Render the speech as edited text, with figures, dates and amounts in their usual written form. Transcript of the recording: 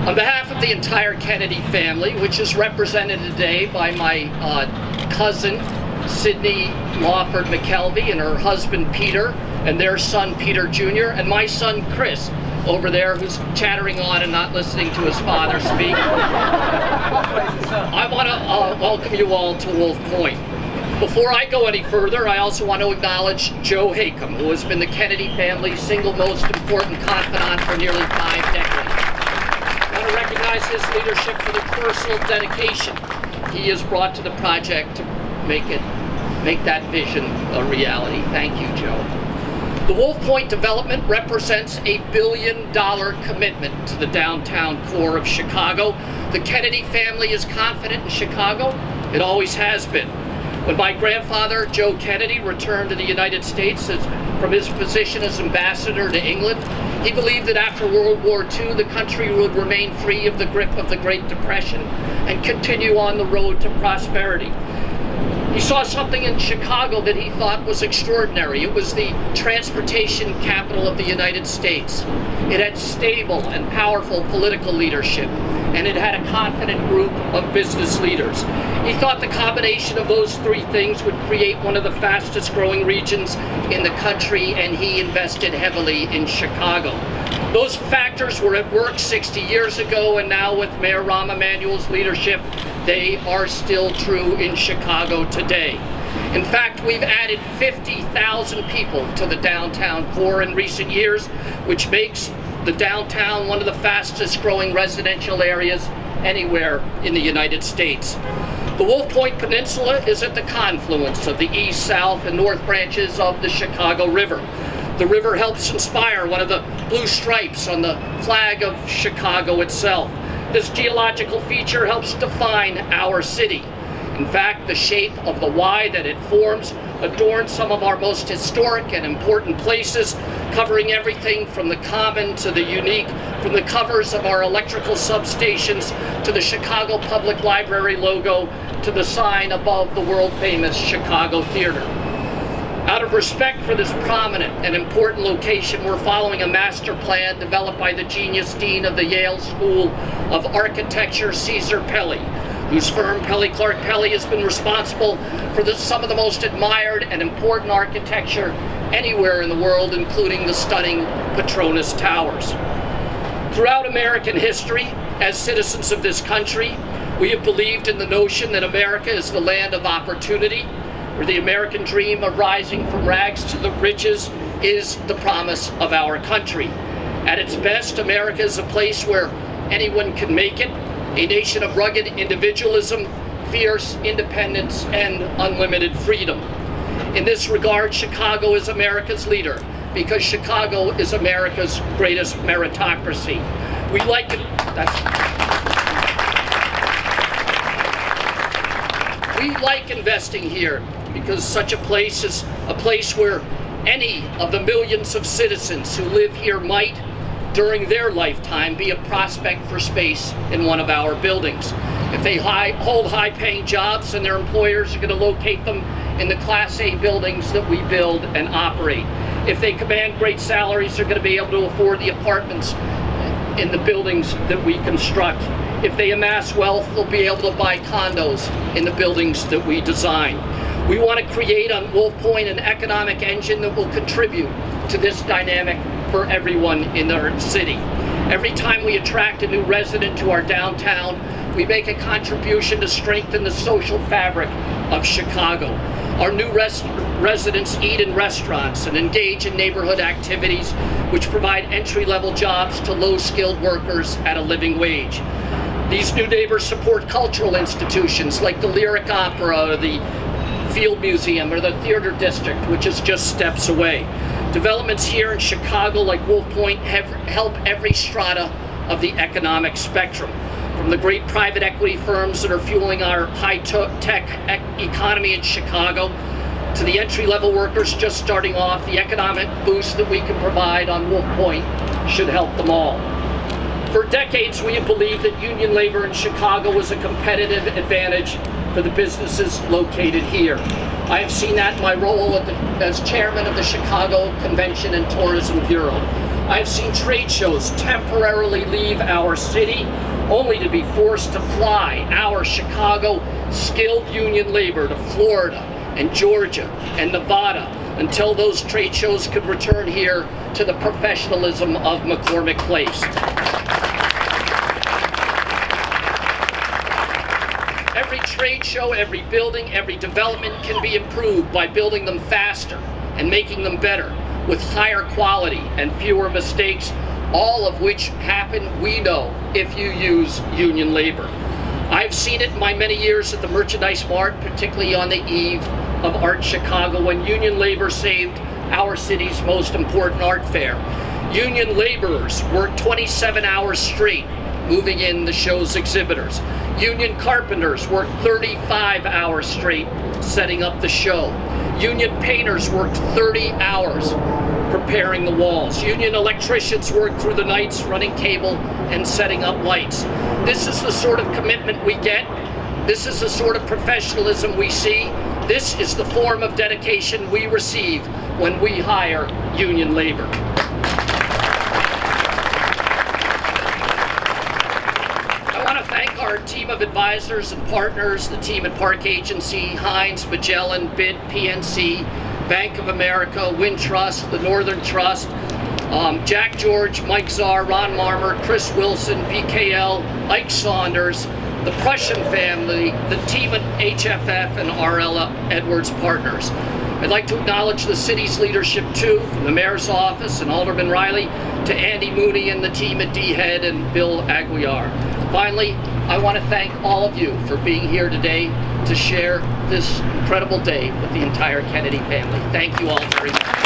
On behalf of the entire Kennedy family, which is represented today by my cousin, Sydney Lawford McKelvey, and her husband, Peter, and their son, Peter Jr., and my son, Chris, over there, who's chattering on and not listening to his father speak. I want to welcome you all to Wolf Point. Before I go any further, I also want to acknowledge Joe Haycom, who has been the Kennedy family's single most important confidant for nearly 5 decades. I want to recognize his leadership for the personal dedication he has brought to the project to make that vision a reality. Thank you, Joe. The Wolf Point development represents a $1 billion commitment to the downtown core of Chicago. The Kennedy family is confident in Chicago. It always has been. When my grandfather, Joe Kennedy, returned to the United States from his position as ambassador to England, he believed that after World War II, the country would remain free of the grip of the Great Depression and continue on the road to prosperity. He saw something in Chicago that he thought was extraordinary. It was the transportation capital of the United States. It had stable and powerful political leadership, and it had a confident group of business leaders. He thought the combination of those 3 things would create one of the fastest growing regions in the country, and he invested heavily in Chicago. Those factors were at work 60 years ago, and now with Mayor Rahm Emanuel's leadership, they are still true in Chicago today. In fact, we've added 50,000 people to the downtown core in recent years, which makes the downtown one of the fastest growing residential areas anywhere in the United States. The Wolf Point Peninsula is at the confluence of the east, south, and north branches of the Chicago River. The river helps inspire one of the blue stripes on the flag of Chicago itself. This geological feature helps define our city. In fact, the shape of the Y that it forms adorns some of our most historic and important places, covering everything from the common to the unique, from the covers of our electrical substations to the Chicago Public Library logo to the sign above the world-famous Chicago Theater. Out of respect for this prominent and important location, we're following a master plan developed by the genius dean of the Yale School of Architecture, Caesar Pelli, whose firm Pelli Clark Pelli has been responsible for some of the most admired and important architecture anywhere in the world, including the stunning Petronas Towers. Throughout American history, as citizens of this country, we have believed in the notion that America is the land of opportunity, where the American dream of rising from rags to the riches is the promise of our country. At its best, America is a place where anyone can make it, a nation of rugged individualism, fierce independence, and unlimited freedom. In this regard, Chicago is America's leader, because Chicago is America's greatest meritocracy. We like it. We like investing here because such a place is a place where any of the millions of citizens who live here might, during their lifetime, be a prospect for space in one of our buildings. If they hold high-paying jobs, and their employers are going to locate them in the Class A buildings that we build and operate. If they command great salaries, they're going to be able to afford the apartments in the buildings that we construct. If they amass wealth, they'll be able to buy condos in the buildings that we design. We want to create on Wolf Point an economic engine that will contribute to this dynamic for everyone in our city. Every time we attract a new resident to our downtown, we make a contribution to strengthen the social fabric of Chicago. Our new residents eat in restaurants and engage in neighborhood activities which provide entry-level jobs to low-skilled workers at a living wage. These new neighbors support cultural institutions like the Lyric Opera, or the Field Museum, or the Theater District, which is just steps away. Developments here in Chicago, like Wolf Point, help every strata of the economic spectrum. From the great private equity firms that are fueling our high-tech economy in Chicago, to the entry-level workers just starting off, the economic boost that we can provide on Wolf Point should help them all. For decades, we have believed that union labor in Chicago was a competitive advantage for the businesses located here. I have seen that in my role as chairman of the Chicago Convention and Tourism Bureau. I've seen trade shows temporarily leave our city only to be forced to fly our Chicago skilled union labor to Florida and Georgia and Nevada until those trade shows could return here to the professionalism of McCormick Place. Every trade show, every building, every development can be improved by building them faster and making them better with higher quality and fewer mistakes, all of which happen, we know, if you use union labor. I've seen it in my many years at the Merchandise Mart, particularly on the eve of Art Chicago, when union labor saved our city's most important art fair. Union laborers worked 27 hours straight, moving in the show's exhibitors. Union carpenters worked 35 hours straight, setting up the show. Union painters worked 30 hours preparing the walls. Union electricians worked through the nights running cable and setting up lights. This is the sort of commitment we get. This is the sort of professionalism we see. This is the form of dedication we receive when we hire union labor. Thank our team of advisors and partners, the team at Park Agency, Heinz, Magellan, BID, PNC, Bank of America, Wintrust, the Northern Trust, Jack George, Mike Czar, Ron Marmer, Chris Wilson, BKL, Ike Saunders, the Prussian family, the team at HFF and RL Edwards Partners. I'd like to acknowledge the city's leadership too, from the mayor's office and Alderman Riley to Andy Mooney and the team at D-Head and Bill Aguiar. Finally, I want to thank all of you for being here today to share this incredible day with the entire Kennedy family. Thank you all very much.